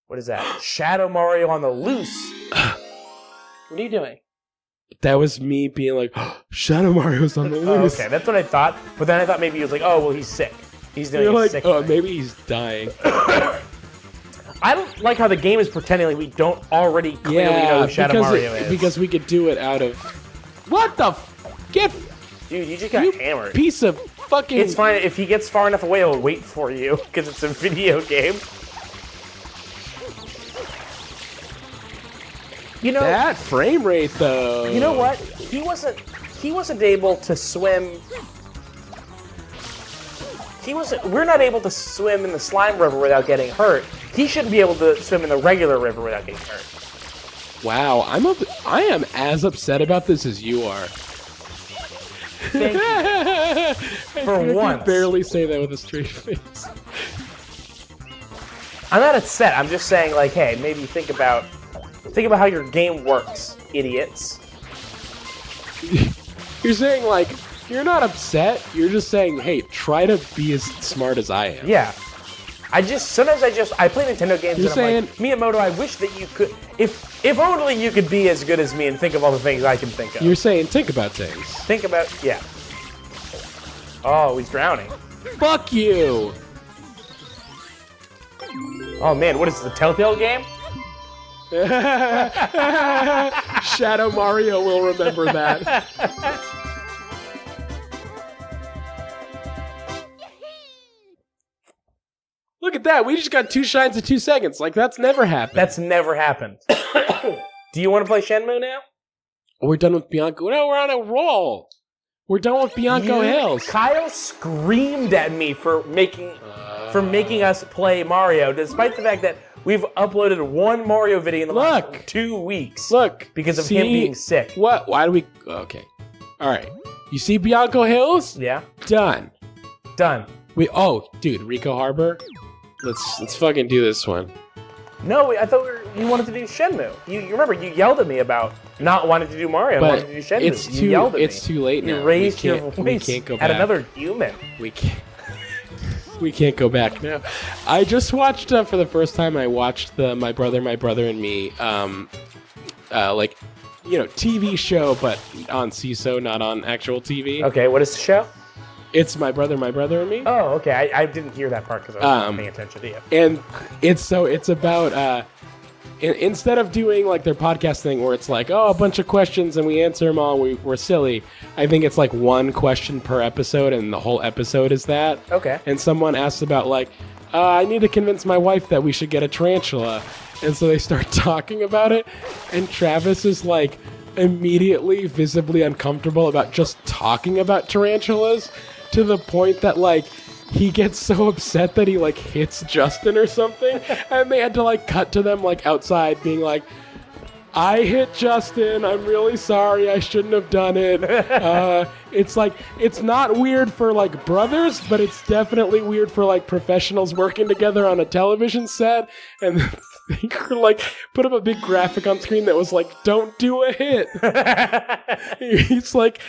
What is that? Shadow Mario on the loose. What are you doing? That was me being like, Shadow Mario's on the loose. Okay, that's what I thought. But then I thought maybe he was like, oh, well, he's sick. He's doing a sick thing. Maybe he's dying. I don't like how the game is pretending like we don't already clearly know who Shadow Mario is. Because we could do it out of... What the Dude, you just got hammered. Piece of fucking... It's fine. If he gets far enough away, he'll wait for you because it's a video game. You know that frame rate, though. You know what? He wasn't able to swim. We're not able to swim in the slime river without getting hurt. He shouldn't be able to swim in the regular river without getting hurt. Wow, I am as upset about this as you are. Thank you. For once. You barely say that with a straight face. I'm not upset. I'm just saying, like, hey, maybe think about how your game works, idiots. You're saying, like, you're not upset. You're just saying, hey, try to be as smart as I am. Yeah. I play Nintendo games and I'm like, Miyamoto, I wish that you could, if only you could be as good as me and think of all the things I can think of. You're saying think about things. Yeah. Oh, he's drowning. Fuck you! Oh man, what is this, the Telltale game? Shadow Mario will remember that. Look at that. We just got 2 shines in 2 seconds. Like, that's never happened. That's never happened. Do you want to play Shenmue now? We're done with Bianco. No, we're on a roll. We're done with Bianco Hills. Kyle screamed at me for making us play Mario, despite the fact that we've uploaded 1 Mario video in the last 2 weeks. Look. Because of him being sick. What? Why do we... Okay. All right. You see Bianco Hills? Yeah. Done. Done. Dude, Rico Harbor? Let's fucking do this one. No, I thought you wanted to do Shenmue. You remember, you yelled at me about not wanting to do Mario and wanting to do Shenmue. You yelled at me. It's too late now. You raised your voice at another human. We can't go back now. I just watched, for the first time, I watched My Brother and Me, TV show, but on CISO, not on actual TV. Okay, what is the show? It's My Brother and Me. Oh, okay. I didn't hear that part because I wasn't paying attention to you. And it's about instead of doing like their podcast thing where it's like, oh, a bunch of questions and we answer them all, we're silly. I think it's like 1 question per episode and the whole episode is that. Okay. And someone asks about like, I need to convince my wife that we should get a tarantula. And so they start talking about it. And Travis is like immediately visibly uncomfortable about just talking about tarantulas. To the point that, like, he gets so upset that he, like, hits Justin or something. And they had to, like, cut to them, like, outside being like, I hit Justin. I'm really sorry. I shouldn't have done it. It's, like, it's not weird for, like, brothers, but it's definitely weird for, like, professionals working together on a television set. And they like, put up a big graphic on screen that was like, don't do a hit. He's like...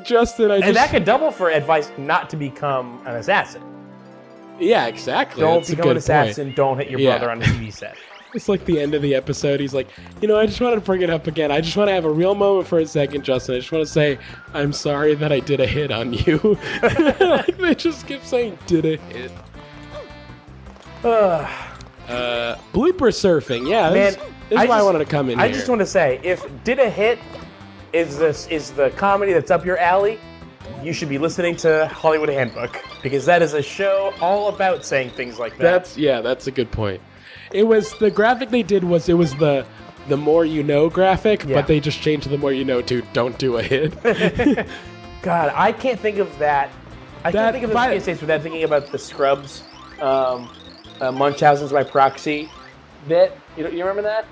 Justin, and that could double for advice not to become an assassin. Yeah, exactly. Don't become an assassin. Point. Don't hit your brother on the TV set. It's like the end of the episode. He's like, I just wanted to bring it up again. I just want to have a real moment for a second, Justin. I just want to say, I'm sorry that I did a hit on you. Like, they just keep saying, did a hit. Blooper surfing. Yeah, this is why I wanted to come in here. I just want to say, if did a hit is the comedy that's up your alley, you should be listening to Hollywood Handbook, because that is a show all about saying things like that. That's a good point. It was the graphic they did was the more you know graphic, but they just changed the more you know to don't do a hit. God, I can't think of that. I can't think of the PSAs without thinking about the Scrubs, Munchausen's by proxy bit. You remember that?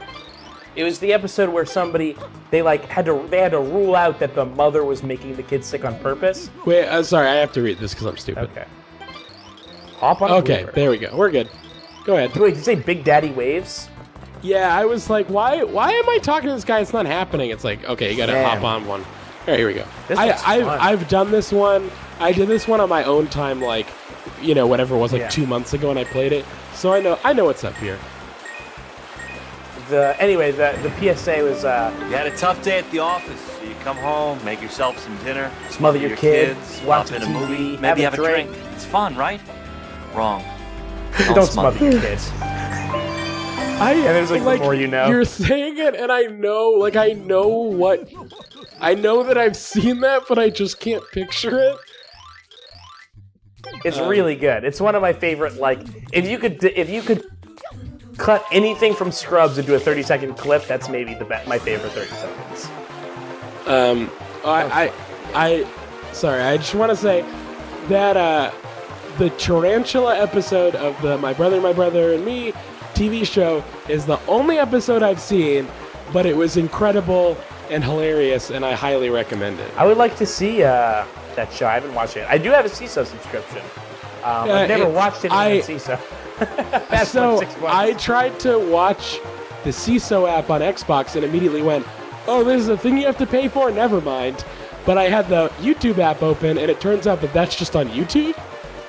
It was the episode where they had to rule out that the mother was making the kids sick on purpose. Wait, sorry, I have to read this because I'm stupid. Okay. Hop on. Okay, there we go. We're good. Go ahead. Wait, did you say Big Daddy Waves? Yeah, I was like, why am I talking to this guy? It's not happening. It's like, okay, you gotta hop on one. right, here we go. This looks fun. I've done this one. I did this one on my own time, like, whatever it was, like 2 months ago, and I played it. So I know what's up here. The PSA was You had a tough day at the office. So you come home, make yourself some dinner, smother your kids, watch pop a in a TV, movie, maybe have a drink. It's fun, right? Wrong. Don't smother your kids. And there's like the more you know. You're saying it, and I know that I've seen that, but I just can't picture it. It's really good. It's one of my favorite. Like, if you could cut anything from Scrubs into a 30-second clip, that's maybe my favorite 30 seconds. Sorry, I just want to say that the Tarantula episode of the My Brother and Me TV show is the only episode I've seen, but it was incredible and hilarious, and I highly recommend it. I would like to see that show. I haven't watched it. I do have a CISO subscription. I've never watched it on CISO. That's so like 6 months. I tried to watch the CISO app on Xbox and immediately went, oh, this is a thing you have to pay for? Never mind. But I had the YouTube app open, and it turns out that that's just on YouTube.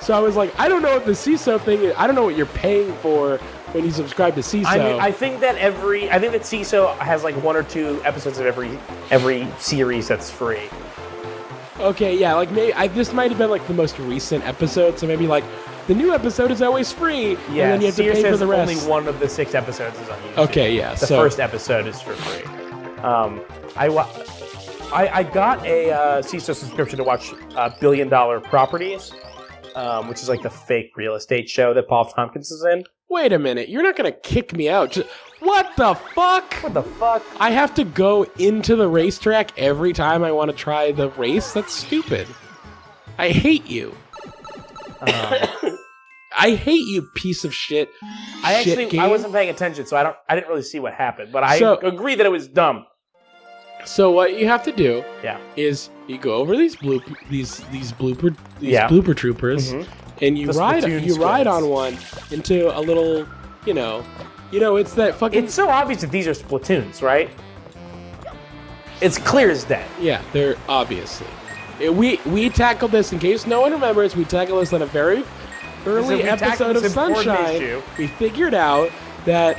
So I was like, I don't know what the CISO thing is. I don't know what you're paying for when you subscribe to CISO. I mean, I think that CISO has like 1 or 2 episodes of every series that's free. Okay, yeah, like maybe this might have been like the most recent episode, so maybe like the new episode is always free, and then you have to pay for the rest. Only one of the 6 episodes is on YouTube. Okay, yeah. The first episode is for free. I got a CISO subscription to watch Billion Dollar Properties, which is like the fake real estate show that Paul Tompkins is in. Wait a minute, you're not gonna kick me out. What the fuck? What the fuck? I have to go into the racetrack every time I want to try the race? That's stupid. I hate you. I hate you, piece of shit. I wasn't paying attention, so I didn't really see what happened, but I agree that it was dumb. So what you have to do is you go over these blooper troopers, and you ride on one into a little, it's that fucking. It's so obvious that these are Splatoons, right? It's clear as day. Yeah, they're obviously. We tackled this, in case no one remembers, we tackled this on a very early episode of Sunshine. We figured out that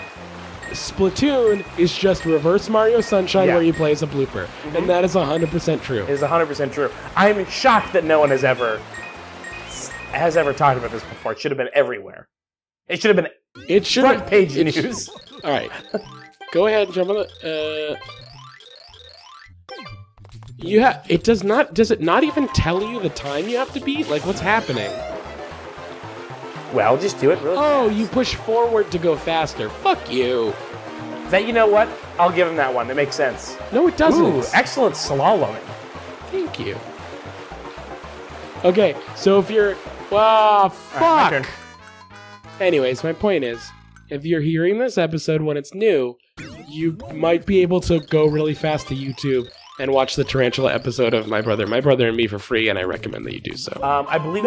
Splatoon is just reverse Mario Sunshine where you play as a blooper. And that is 100% true. It is 100% true. I'm shocked that no one has ever talked about this before. It should have been everywhere. It should have been front page news. All right. Go ahead and jump on the... Does it not even tell you the time you have to beat? Like, what's happening? Well, just do it really fast. You push forward to go faster. Fuck you. You know what? I'll give him that one. It makes sense. No, it doesn't. Ooh, excellent slaloming. Thank you. Okay, so if you're... Well, fuck! Right, Anyways, my point is, if you're hearing this episode when it's new, you might be able to go really fast to YouTube and watch the Tarantula episode of My Brother and Me for free, and I recommend that you do so. I believe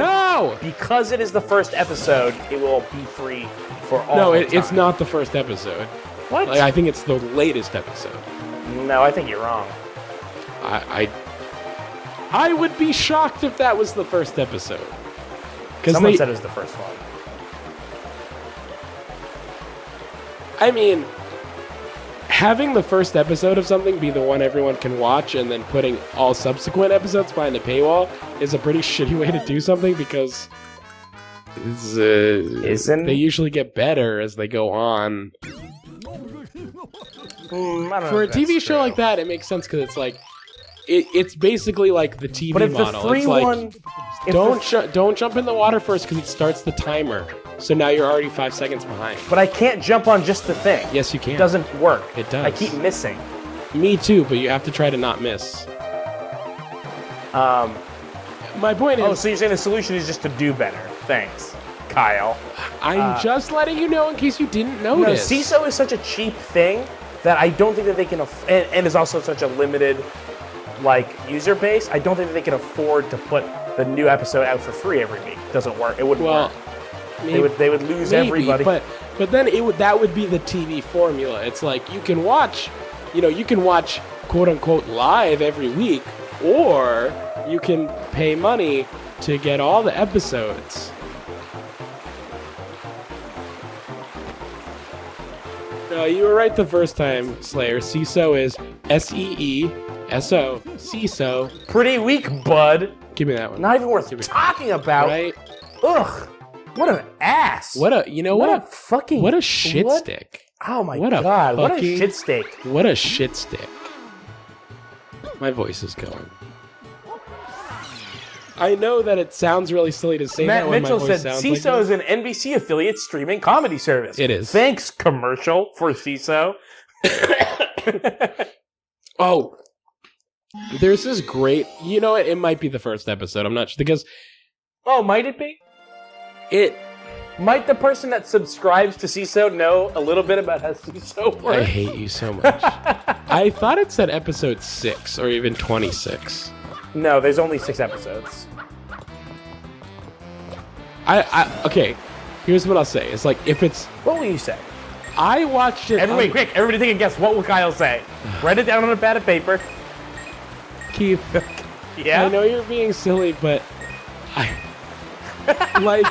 because it is the first episode, it will be free for all No, the time. It's not the first episode. What? I think it's the latest episode. No, I think you're wrong. I would be shocked if that was the first episode. Someone said it was the first one. I mean, having the first episode of something be the one everyone can watch and then putting all subsequent episodes behind the paywall is a pretty shitty way to do something because they usually get better as they go on. For a TV show like that, it makes sense because it's like it's basically like the TV model. The free it's like one, don't jump in the water first because it starts the timer. So now you're already 5 seconds behind. But I can't jump on just the thing. Yes, you can. It doesn't work. It does. I keep missing. Me too, but you have to try to not miss. My point is... Oh, so you're saying the solution is just to do better. Thanks, Kyle. I'm just letting you know in case you didn't notice. No, CISO is such a cheap thing that I don't think that they can... and is also such a limited user base. I don't think that they can afford to put the new episode out for free every week. It doesn't work. It wouldn't work. Maybe, they would lose everybody. But then that would be the TV formula. It's like you can watch quote unquote live every week, or you can pay money to get all the episodes. No, you were right the first time, Slayer. CISO is SEESO. CISO. Pretty weak, bud. Give me that one. Not even worth talking about. Right? Ugh. What an ass. What a fucking. What a shit stick. Oh my What a god. What a fucking- shit steak. What a shit stick. My voice is going. I know that it sounds really silly to say Matt that when Mitchell my voice said sounds CISO like is an NBC affiliate streaming comedy service. It is. Thanks, commercial for CISO. Oh, there's this great. You know what? It might be the first episode. I'm not sure because Oh, might it be? it. Might the person that subscribes to CISO know a little bit about how CISO I works? hate you so much. I thought it said episode 6 or even 26. No, there's only 6 episodes. Okay. Here's what I'll say. It's like if it's. What will you say? I watched it. Everybody, quick! Everybody take a guess. What will Kyle say? Write it down on a pad of paper. Keith. Yeah? I know you're being silly, but like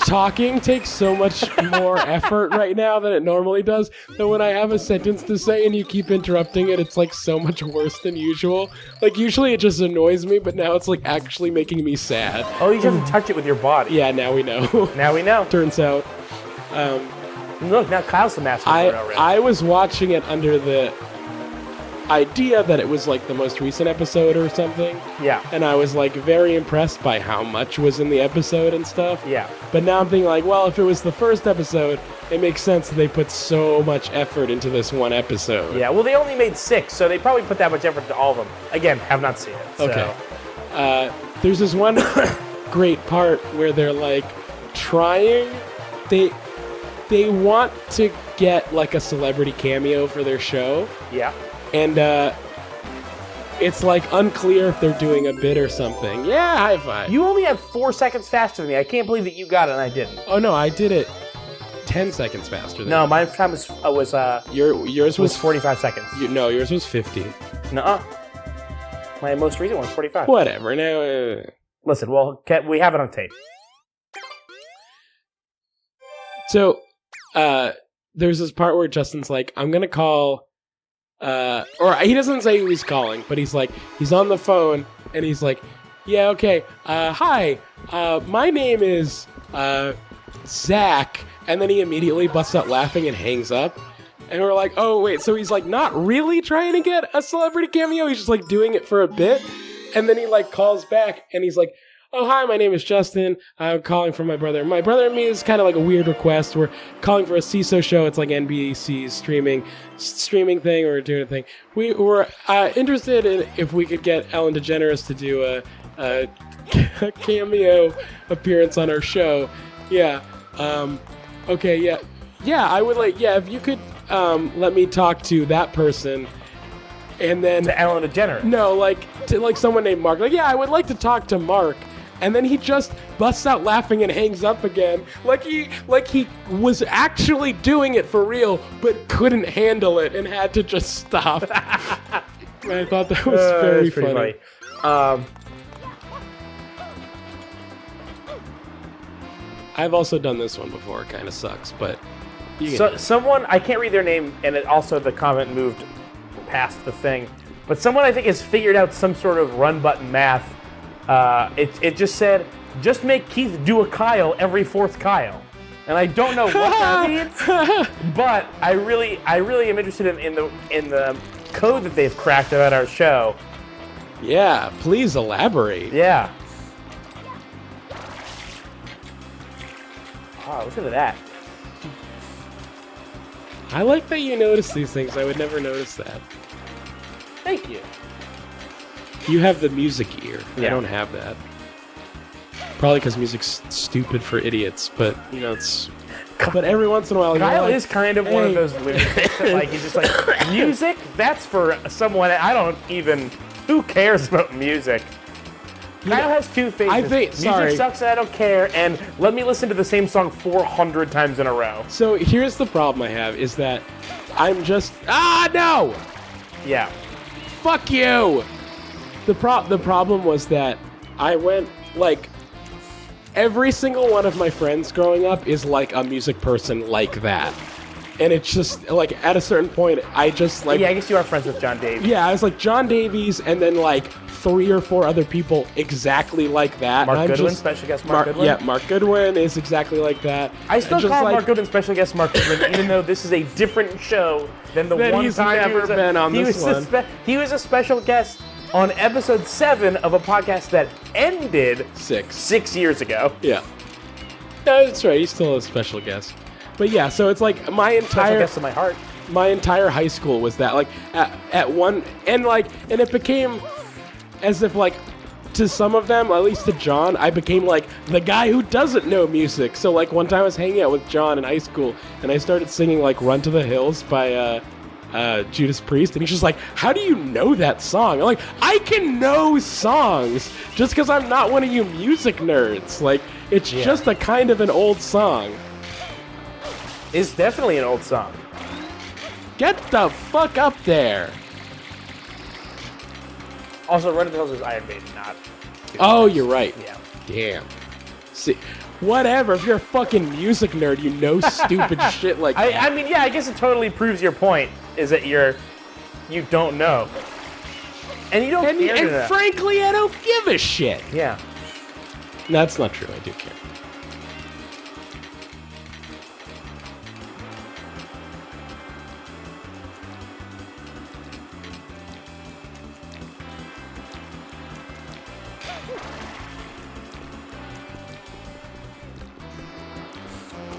talking takes so much more effort right now than it normally does. That when I have a sentence to say and you keep interrupting it, it's like so much worse than usual. Like usually it just annoys me, but now it's like actually making me sad. Oh, you just have to touch it with your body. Yeah, now we know. Now we know. Turns out, Look, now Kyle's the master of it already. I was watching it under the idea that it was like the most recent episode or something. Yeah. And I was like very impressed by how much was in the episode and stuff. Yeah. But now I'm thinking like, well, if it was the first episode, it makes sense that they put so much effort into this one episode. Yeah, well, they only made 6, so they probably put that much effort into all of them. Again, have not seen it. So. Okay. There's this one great part where they're like trying, they want to get like a celebrity cameo for their show. Yeah. And it's like unclear if they're doing a bit or something. Yeah, high five. You only have 4 seconds faster than me. I can't believe that you got it and I didn't. Oh no, I did it 10 seconds faster than No, you. my time was Yours was 45 seconds. No, yours was 50. Nuh-uh. My most recent one was 45. Whatever. Now, Listen, well, we have it on tape. so there's this part where Justin's like, I'm gonna call. Or he doesn't say who he's calling, but he's like, he's on the phone and he's like, yeah, okay, hi, my name is, Zach. And then he immediately busts out laughing and hangs up. And we're like, oh, wait, so he's like not really trying to get a celebrity cameo. He's just like doing it for a bit. And then he like calls back and he's like, oh, hi, my name is Justin. I'm calling for my brother. My brother and me is kind of like a weird request. We're calling for a CISO show. It's like NBC's streaming thing or doing a thing. We were interested in if we could get Ellen DeGeneres to do a cameo appearance on our show. Yeah. Okay, yeah. Yeah, I would like, yeah, if you could let me talk to that person. And then... To Ellen DeGeneres. No, like, to like someone named Mark. Like, yeah, I would like to talk to Mark. And then he just busts out laughing and hangs up again. Like he was actually doing it for real, but couldn't handle it and had to just stop. And I thought that was very funny. I've also done this one before. It kind of sucks, but... So someone, I can't read their name, and it also the comment moved past the thing, but someone I think has figured out some sort of run button math. It just said, just make Keith do a Kyle every 4th Kyle. And I don't know what that means, but I really am interested in the code that they've cracked about our show. Yeah, please elaborate. Yeah. Wow, listen to that. I like that you notice these things. I would never notice that. Thank you. You have the music ear. Yeah. I don't have that. Probably because music's stupid for idiots, but, you know, it's... But every once in a while, Kyle you're like, is kind of one of those lunatics that, like, he's just like, music? That's for someone I don't even... Who cares about music? Kyle has 2 phases. I think... Music Sorry. sucks and I don't care, and let me listen to the same song 400 times in a row. So here's the problem I have, is that I'm just... Ah, no! Yeah. Fuck you! The problem was that I went, like, every single one of my friends growing up is like a music person like that. And it's just, like, at a certain point, I just, like... Yeah, I guess you are friends with John Davies. Yeah, I was like John Davies, and then, like, 3 or 4 other people exactly like that. Mark Goodwin, special guest Mark Goodwin? Yeah, Mark Goodwin is exactly like that. I still call Mark Goodwin special guest Mark Goodwin, even though this is a different show than the one he's time never been on this one. He was a special guest on episode 7 of a podcast that ended 6 years ago. Yeah. No, that's right. He's still a special guest. But yeah, so it's like my entire special guest in my heart. My entire high school was that, like, at one, and it became as if, like, to some of them, at least to John, I became like the guy who doesn't know music. So, like, one time I was hanging out with John in high school, and I started singing, like, "Run to the Hills" by Judas Priest, and he's just like, "How do you know that song?" I'm like, I can know songs just because I'm not one of you music nerds. Like, it's just a kind of an old song. It's definitely an old song. Get the fuck up there. Also, Run to the Hills is Iron Maiden, not... Oh, you're right. Yeah. Damn. See, whatever. If you're a fucking music nerd, you know stupid shit like that. I mean, yeah, I guess it totally proves your point, is that you don't know. And you don't care to know. And frankly, I don't give a shit. Yeah. That's not true. I do care.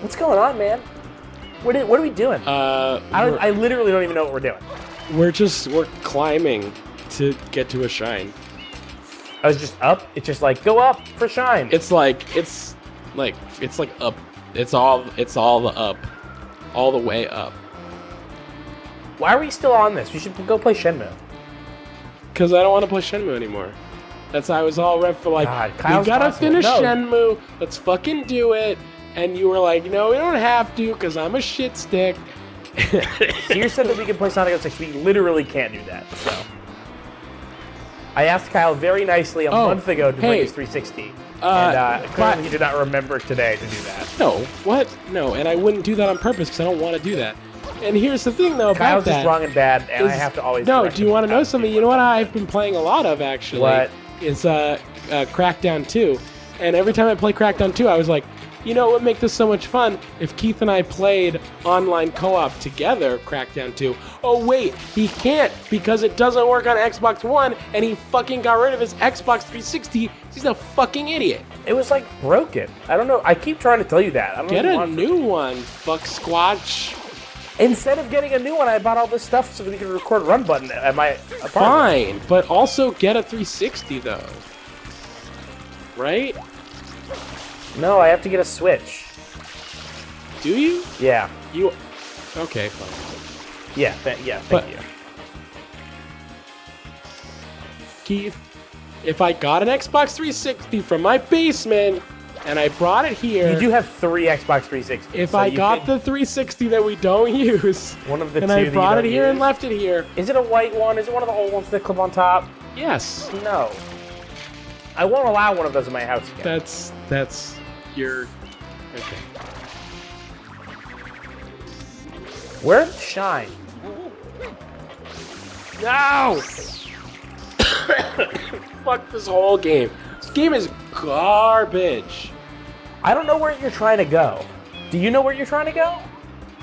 What's going on, man? What are we doing? I literally don't even know what we're doing. We're climbing to get to a shrine. I was just up. It's just like, go up for shine. It's like up. It's all the up, all the way up. Why are we still on this? We should go play Shenmue. Because I don't want to play Shenmue anymore. That's I was all rep for, like, we gotta finish Shenmue. Let's fucking do it. And you were like, no, we don't have to, because I'm a shit stick. So you said that we can play Sonic 06. We literally can't do that. So I asked Kyle very nicely a month ago to bring his 360. And clearly he did not remember today to do that. No, what? No, and I wouldn't do that on purpose, because I don't want to do that. And here's the thing, though, Kyle's about that. just wrong and bad, and I have to always... No, do you want to know something? You know what I've been playing a lot of, actually? What? Is Crackdown 2. And every time I play Crackdown 2, I was like, you know what would make this so much fun? If Keith and I played online co-op together, Crackdown 2. Oh, wait, he can't because it doesn't work on Xbox One, and he fucking got rid of his Xbox 360. He's a fucking idiot. It was, like, broken. I don't know. I keep trying to tell you that. I don't Get a new one, fuck squatch. Instead of getting a new one, I bought all this stuff so that we could record Run Button at my apartment. Fine, but also get a 360, though. Right? No, I have to get a Switch. Do you? Yeah. You? Okay, fine. Yeah, thank you. Keith, if I got an Xbox 360 from my basement and I brought it here... You do have 3 Xbox 360s. If so I got the 360 that we don't use, one of the and two I brought it here and left it here... Is it a white one? Is it one of the old ones that clip on top? Yes. No. I won't allow one of those in my house again. That's your... Okay. Where's Shine? No! Fuck this whole game. This game is garbage. I don't know where you're trying to go. Do you know where you're trying to go?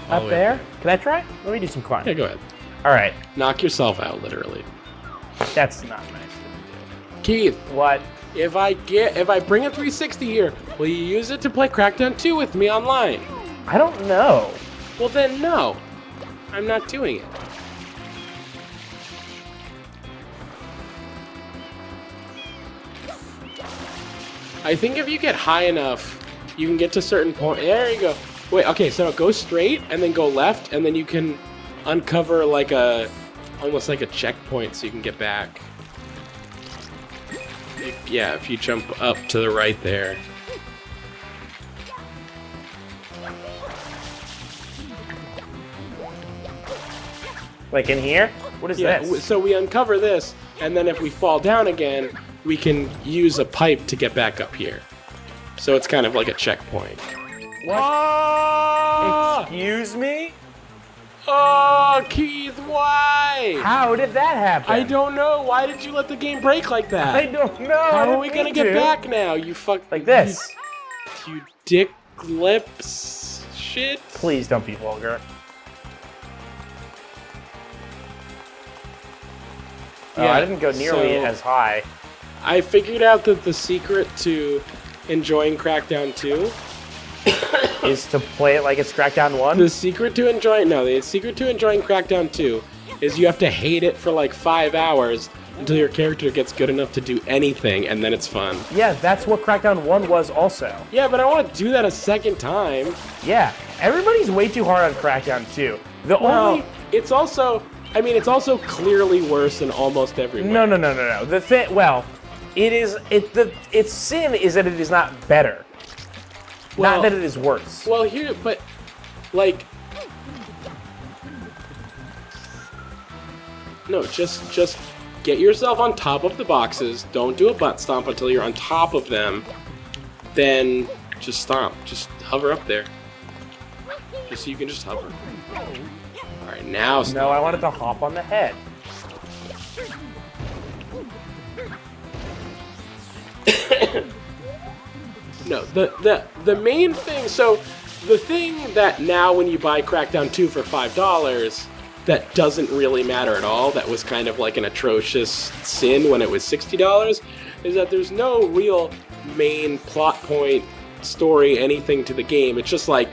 Up there? Can I try? Let me do some climbing. Yeah, go ahead. All right. Knock yourself out, literally. That's not nice to do. Keith. What? If I bring a 360 here, will you use it to play Crackdown 2 with me online? I don't know. Well then, no. I'm not doing it. I think if you get high enough, you can get to certain point. There you go. Wait, okay, so go straight and then go left, and then you can uncover like almost like a checkpoint so you can get back. Yeah, if you jump up to the right there. Like in here? What is this? So we uncover this, and then if we fall down again, we can use a pipe to get back up here. So it's kind of like a checkpoint. What? Oh! Excuse me? Oh, Keith, why? How did that happen? I don't know. Why did you let the game break like that? I don't know. How are we gonna get back now? You fuck like this. You dick lips shit. Please don't be vulgar. Oh, I didn't go nearly as high. I figured out that the secret to enjoying Crackdown 2 is to play it like it's Crackdown 1? The secret to enjoying Crackdown 2 is you have to hate it for like 5 hours until your character gets good enough to do anything, and then it's fun. Yeah, that's what Crackdown 1 was also. Yeah, but I want to do that a second time. Yeah, everybody's way too hard on Crackdown 2. It's also clearly worse in almost every way. No. Its sin is that it is not better. Well, not that it is worse. Well, no, just get yourself on top of the boxes. Don't do a butt stomp until you're on top of them. Then just stomp. Just hover up there. Just so you can just hover. All right, now stomp. No, I wanted to hop on the head. No, the main thing, so the thing that now when you buy Crackdown 2 for $5, that doesn't really matter at all, that was kind of like an atrocious sin when it was $60, is that there's no real main plot point, story, anything to the game. It's just like,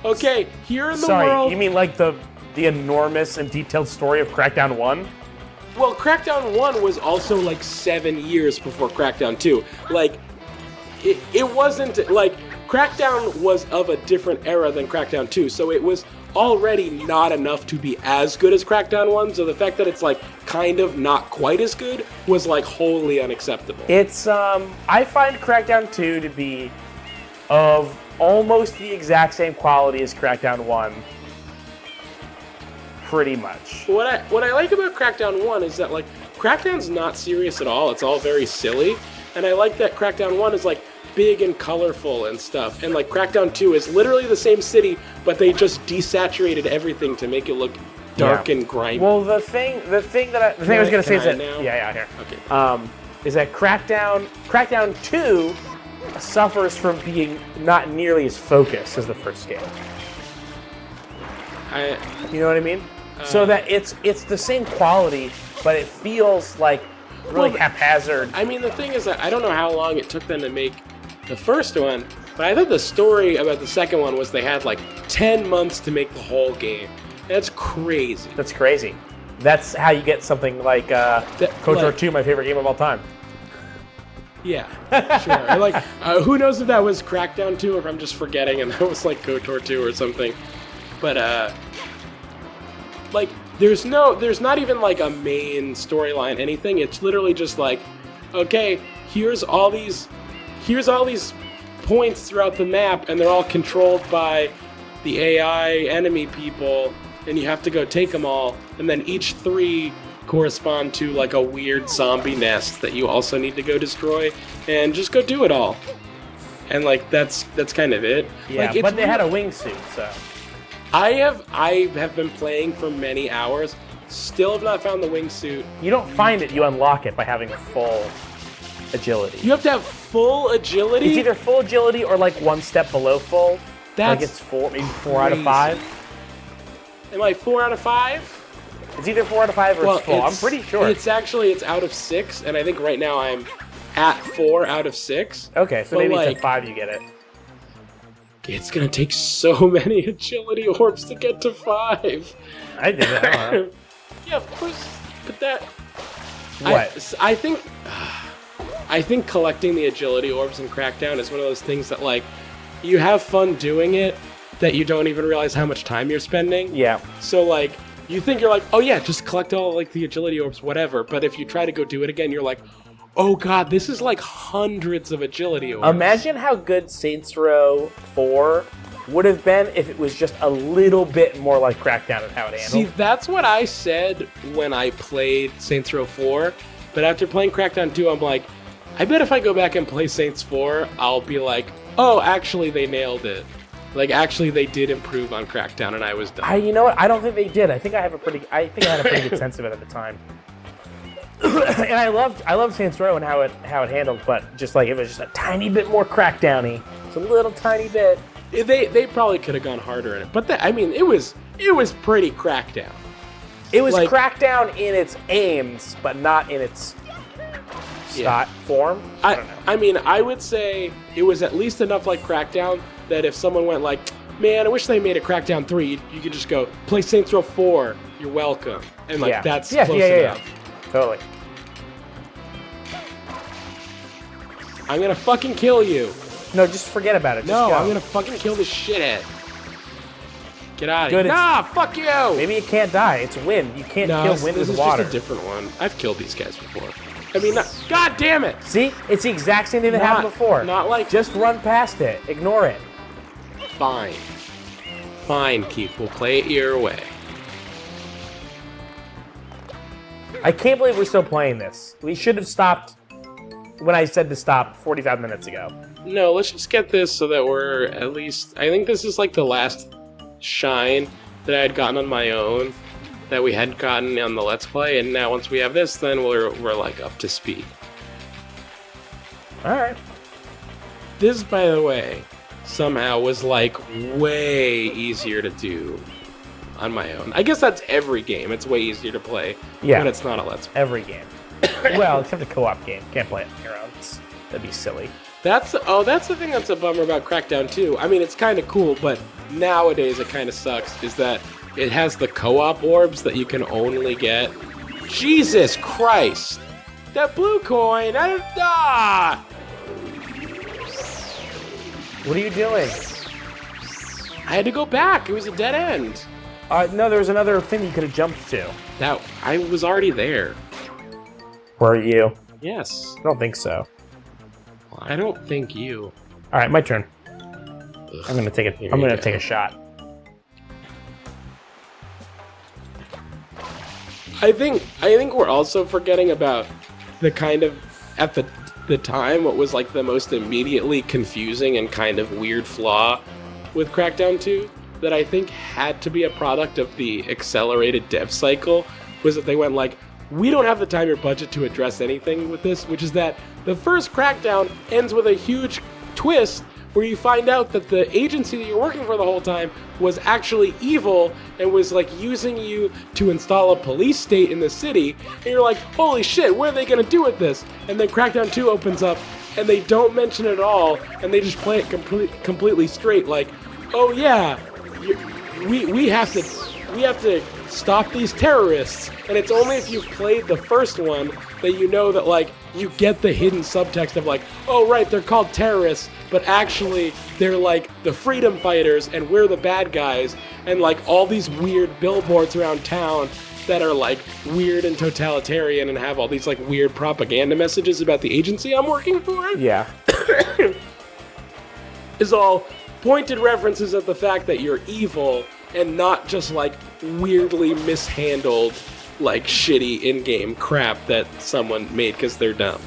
okay, here in the world... Sorry, you mean like the enormous and detailed story of Crackdown 1? Well, Crackdown 1 was also like 7 years before Crackdown 2. Like, it wasn't, like, Crackdown was of a different era than Crackdown 2, so it was already not enough to be as good as Crackdown 1, so the fact that it's, like, kind of not quite as good was, like, wholly unacceptable. It's, I find Crackdown 2 to be of almost the exact same quality as Crackdown 1. Pretty much. What I like about Crackdown 1 is that, like, Crackdown's not serious at all, it's all very silly, and I like that Crackdown 1 is, like, big and colorful and stuff. And, like, Crackdown 2 is literally the same city, but they just desaturated everything to make it look dark and grimy. Well, the thing I was going to say is that... Now? Yeah, here. Okay. Is that Crackdown 2 suffers from being not nearly as focused as the first game. You know what I mean? So that it's the same quality, but it feels like really haphazard. I mean, the thing is that I don't know how long it took them to make the first one, but I thought the story about the second one was they had like 10 months to make the whole game. That's crazy. That's crazy. That's how you get something like KOTOR 2, my favorite game of all time. Yeah, sure. And like, who knows if that was Crackdown 2 or if I'm just forgetting and that was like KOTOR 2 or something. But, like, there's not even like a main storyline, anything. It's literally just like, okay, here's all these points throughout the map, and they're all controlled by the AI enemy people, and you have to go take them all, and then each 3 correspond to like a weird zombie nest that you also need to go destroy, and just go do it all. And like that's kind of it. Yeah, like, but they had a wingsuit, so. I have been playing for many hours, still have not found the wingsuit. You don't find it, you unlock it by having full agility. You have to have full agility? It's either full agility or like one step below full. That's like it's maybe 4 out of 5. Am I 4 out of 5? It's either 4 out of 5 or it's full. I'm pretty sure. It's out of 6, and I think right now I'm at 4 out of 6. Okay, so maybe it's at 5 you get it. It's gonna take so many agility orbs to get to 5. I did it. I don't know. Yeah, of course. But that. What? I think collecting the agility orbs in Crackdown is one of those things that, like, you have fun doing it, that you don't even realize how much time you're spending. Yeah. So, like, you think you're like, oh yeah, just collect all, like, the agility orbs, whatever. But if you try to go do it again, you're like, oh god, this is like hundreds of agility orbs. Imagine how good Saints Row 4 would have been if it was just a little bit more like Crackdown and how it handled. See, that's what I said when I played Saints Row 4, But after playing Crackdown 2, I'm like, I bet if I go back and play Saints 4, I'll be like, oh, actually they nailed it. Like, actually they did improve on Crackdown, and I was done. You know what? I don't think they did. I think I had a pretty good sense of it at the time. And I loved Saints Row and how it handled, but just like it was just a tiny bit more Crackdowny. It's a little tiny bit. They probably could have gone harder in it, but it was pretty Crackdown. It was like, Crackdown in its aims, but not in its form. I don't know. I mean, I would say it was at least enough like Crackdown that if someone went like, man, I wish they made a Crackdown 3, you could just go, play Saints Row 4, you're welcome. And like, that's close enough. Yeah. Totally. I'm gonna fucking kill you. No, just forget about it. No, I'm gonna fucking kill this shithead. Get out of here. Nah, fuck you! Maybe it can't die. It's wind. You can't kill wind with water. This is just a different one. I've killed these guys before. I mean, God damn it! See? It's the exact same thing that happened before. Not like... Just run past it. Ignore it. Fine. Fine, Keith. We'll play it your way. I can't believe we're still playing this. We should have stopped when I said to stop 45 minutes ago. No, let's just get this so that we're at least... I think this is like the last shine that I had gotten on my own that we hadn't gotten on the Let's Play, and now once we have this, then we're like up to speed. Alright. This, by the way, somehow was like way easier to do on my own. I guess that's every game. It's way easier to play when it's not a Let's Play. Every game. Well, except a co-op game. Can't play it on your own. That'd be silly. That's the thing that's a bummer about Crackdown 2. I mean, it's kind of cool, but nowadays it kind of sucks, is that it has the co-op orbs that you can only get. Jesus Christ! That blue coin! What are you doing? I had to go back. It was a dead end. No, there was another thing you could have jumped to. I was already there. Were you? Yes. I don't think so. I don't think you. All right, my turn. Ugh. I'm gonna take it. I'm gonna take a shot. I think we're also forgetting about the kind of at the time what was like the most immediately confusing and kind of weird flaw with Crackdown 2 that I think had to be a product of the accelerated dev cycle was that they went like, we don't have the time or budget to address anything with this, which is that the first Crackdown ends with a huge twist where you find out that the agency that you're working for the whole time was actually evil and was like using you to install a police state in the city, and you're like, holy shit, what are they gonna do with this? And then Crackdown 2 opens up and they don't mention it at all, and they just play it completely straight, like, oh yeah, we have to stop these terrorists, and it's only if you've played the first one that you know that, like, you get the hidden subtext of, like, oh right, they're called terrorists, but actually they're like the freedom fighters and we're the bad guys, and like all these weird billboards around town that are like weird and totalitarian and have all these like weird propaganda messages about the agency I'm working for. Yeah. Is all pointed references at the fact that you're evil and not just like weirdly mishandled, like shitty in-game crap that someone made because they're dumb.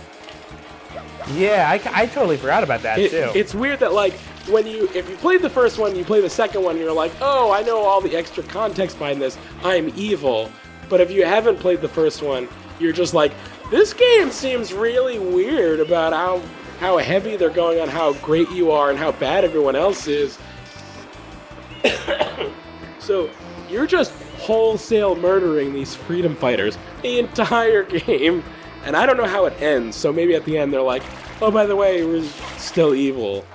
Yeah, I totally forgot about that too. It's weird that like if you played the first one, you play the second one, and you're like, oh, I know all the extra context behind this. I'm evil. But if you haven't played the first one, you're just like, this game seems really weird about how heavy they're going on how great you are and how bad everyone else is. So you're just wholesale murdering these freedom fighters the entire game, and I don't know how it ends, so maybe at the end they're like, oh, by the way, we're still evil,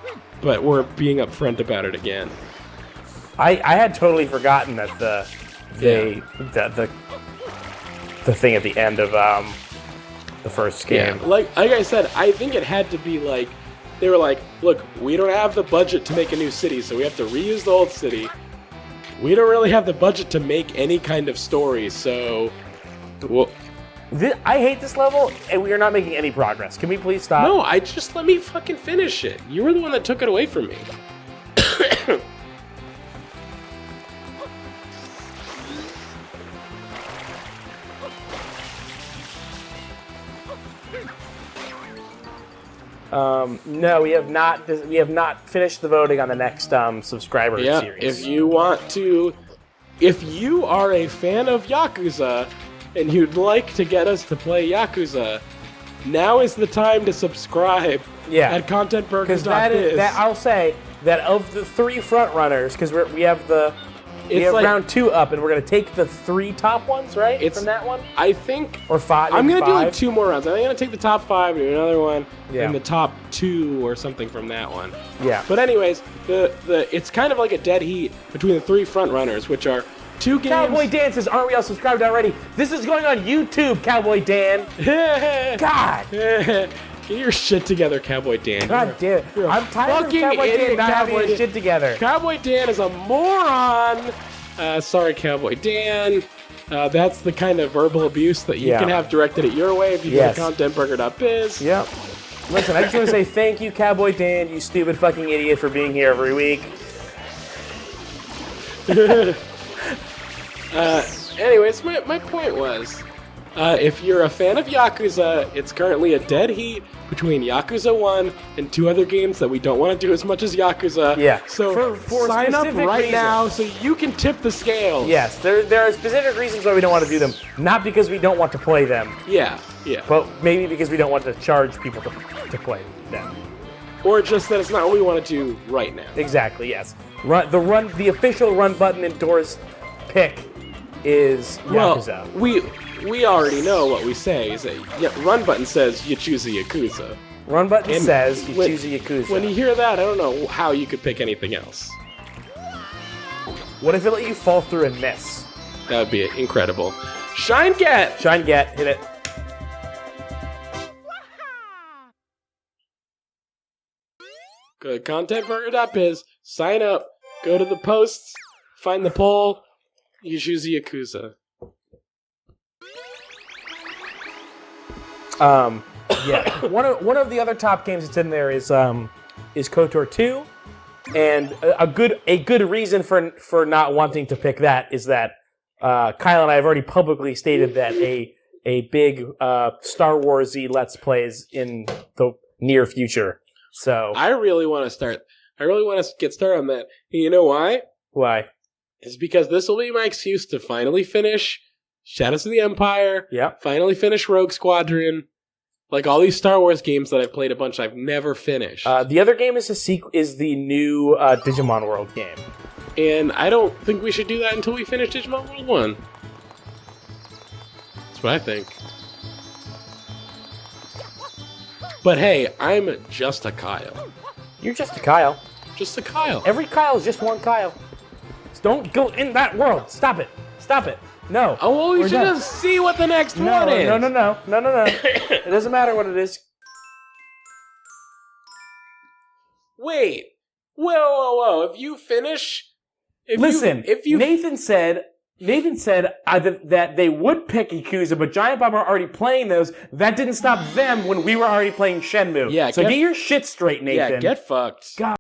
but we're being upfront about it again. I had totally forgotten that the thing at the end of the first game. Yeah, like I said, I think it had to be like, they were like, look, we don't have the budget to make a new city, so we have to reuse the old city. We don't really have the budget to make any kind of story, so... Well, I hate this level, and we are not making any progress. Can we please stop? No, let me fucking finish it. You were the one that took it away from me. No, we have not. We have not finished the voting on the next subscriber series. If you are a fan of Yakuza and you'd like to get us to play Yakuza, now is the time to subscribe at contentburgers.biz. That I'll say that of the 3 front runners, because we have round 2 up, and we're gonna take the 3 top ones, right? From that one, I think, or 5. I'm gonna do like 2 more rounds. I'm gonna take the top 5 and do another one, Yeah. and the top 2 or something from that one. Yeah. But anyways, it's kind of like a dead heat between the 3 front runners, which are 2 games. Cowboy Dan says, "Aren't we all subscribed already?" This is going on YouTube, Cowboy Dan. God. Get your shit together, Cowboy Dan. God damn it. I'm tired of Cowboy Dan not having his shit together. Cowboy Dan is a moron. Sorry, Cowboy Dan. That's the kind of verbal abuse that you can have directed at your way if you go to contentburger.biz. Yep. Listen, I just want to say thank you, Cowboy Dan, you stupid fucking idiot, for being here every week. Anyways, my point was, if you're a fan of Yakuza, it's currently a dead heat between Yakuza 1 and 2 other games that we don't want to do as much as Yakuza. Yeah. So For sign up specific right reasons. now so you can tip the scales. Yes, there are specific reasons why we don't want to do them. Not because we don't want to play them, Yeah. but maybe because we don't want to charge people to play them. Or just that it's not what we want to do right now. Exactly, yes. The official run button endorsed pick is Yakuza. Well, we already know what we say. Is that run button says you choose a Yakuza. Run button And says you when- choose a Yakuza. When you hear that, I don't know how you could pick anything else. What if it let you fall through and miss? That would be incredible. Shine Get! Shine get, hit it. Go to contentburger.biz, sign up, go to the posts, find the poll, you choose a Yakuza. Yeah. One of the other top games that's in there is KOTOR 2, and a good reason for not wanting to pick that is that Kyle and I have already publicly stated that a big Star Wars-y Let's Plays in the near future. So I really want to get started on that. And you know why? why? It's because this will be my excuse to finally finish Shadows of the Empire. Yep. Finally finish Rogue Squadron. Like all these Star Wars games that I've played a bunch, I've never finished. The other game is the new Digimon World game. And I don't think we should do that until we finish Digimon World 1. That's what I think. But hey, I'm just a Kyle. You're just a Kyle. Just a Kyle. Every Kyle is just one Kyle. Just don't go in that world. Stop it. Stop it. No. Oh, well, we We're should done. just see what the next No, one is. no. It doesn't matter what it is. Wait. Whoa. If you finish... Listen, Nathan said that they would pick Yakuza, but Giant Bomb are already playing those. That didn't stop them when we were already playing Shenmue. Yeah, so get your shit straight, Nathan. Yeah, get fucked. God.